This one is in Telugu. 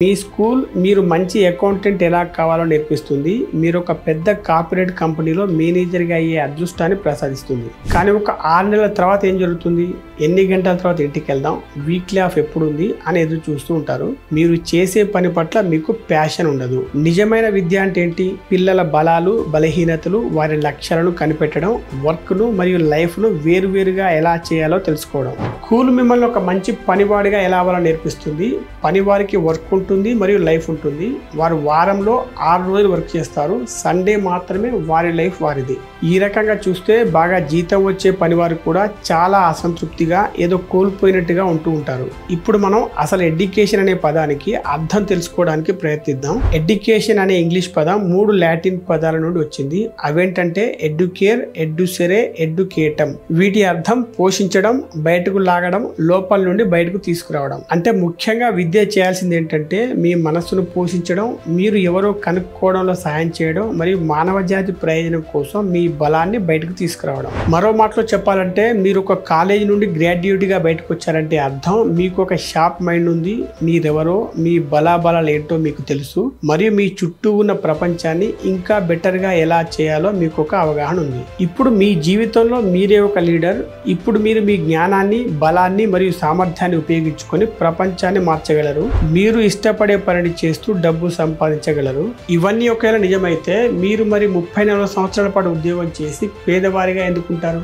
మీ స్కూల్ మీరు మంచి అకౌంటెంట్ ఎలా కావాలో నేర్పిస్తుంది. మీరు ఒక పెద్ద కార్పొరేట్ కంపెనీలో మేనేజర్గా అయ్యే అదృష్టాన్ని ప్రసాదిస్తుంది. కానీ ఒక 6 నెలల తర్వాత ఏం జరుగుతుంది? ఎన్ని గంటల తర్వాత ఇంటికి వెళ్దాం, వీక్లీ ఆఫ్ ఎప్పుడు ఉంది అని ఎదురు చూస్తూ ఉంటారు. మీరు చేసే పని పట్ల మీకు ప్యాషన్ ఉండదు. నిజమైన విద్య అంటే ఏంటి? పిల్లల బలాలు, బలహీనతలు, వారి లక్ష్యాలను కనిపెట్టడం, వర్క్ను మరియు లైఫ్ను వేరువేరుగా ఎలా చేయాలో తెలుసుకోవడం. స్కూల్ మిమ్మల్ని ఒక మంచి పనివాడిగా ఎలా అవ్వాలో నేర్పిస్తుంది. పనివారికి వర్క్ ఉంటుంది మరియు లైఫ్ ఉంటుంది. వారు వారంలో 6 రోజులు వర్క్ చేస్తారు. సండే మాత్రమే వారి లైఫ్ వారిది. ఈ రకంగా చూస్తే బాగా జీతం వచ్చే పనివారు కూడా చాలా అసంతృప్తిగా, ఏదో కోల్పోయినట్టుగా ఉంటూ ఉంటారు. ఇప్పుడు మనం అసలు ఎడ్యుకేషన్ అనే పదానికి అర్థం తెలుసుకోవడానికి ప్రయత్నిద్దాం. ఎడ్యుకేషన్ అనే ఇంగ్లీష్ పదం 3 లాటిన్ పదాల నుండి వచ్చింది. అవేంటంటే ఎడ్యుకేర్, ఎడ్యుసెరే, ఎడ్యుకేటం. వీటి అర్థం పోషించడం, బయటకు లాగడం, లోపల నుండి బయటకు తీసుకురావడం. అంటే ముఖ్యంగా విద్య చేయాల్సింది ఏంటంటే మీ మనస్సును పోషించడం, మీరు ఎవరో కనుక్కోవడంలో సహాయం చేయడం మరియు మానవ జాతి ప్రయోజనం కోసం మీ బలాన్ని బయటకు తీసుకురావడం. మరో మాటలో చెప్పాలంటే మీరు ఒక కాలేజీ నుండి గ్రాడ్యుయేట్గా బయటకు వచ్చారంటే అర్థం మీకు ఒక షార్ప్ మైండ్ ఉంది. మీరెవరో, మీ బలాబలాలు ఏంటో మీకు తెలుసు మరియు మీ చుట్టూ ఉన్న ప్రపంచాన్ని ఇంకా బెటర్గా ఎలా చేయాలో మీకు ఒక అవగాహన ఉంది. ఇప్పుడు మీ జీవితంలో మీరే ఒక లీడర్. ఇప్పుడు మీరు మీ జ్ఞానాన్ని, బలాన్ని మరియు సామర్థ్యాన్ని ఉపయోగించుకొని ప్రపంచాన్ని మార్చగలరు. మీరు ఇష్టపడే పనిని చేస్తూ డబ్బు సంపాదించగలరు. ఇవన్నీ ఒకవేళ నిజమైతే మీరు మరి 30-40 సంవత్సరాల పాటు ఉద్యోగం చేసి పేదవారిగా ఎందుకుంటారు?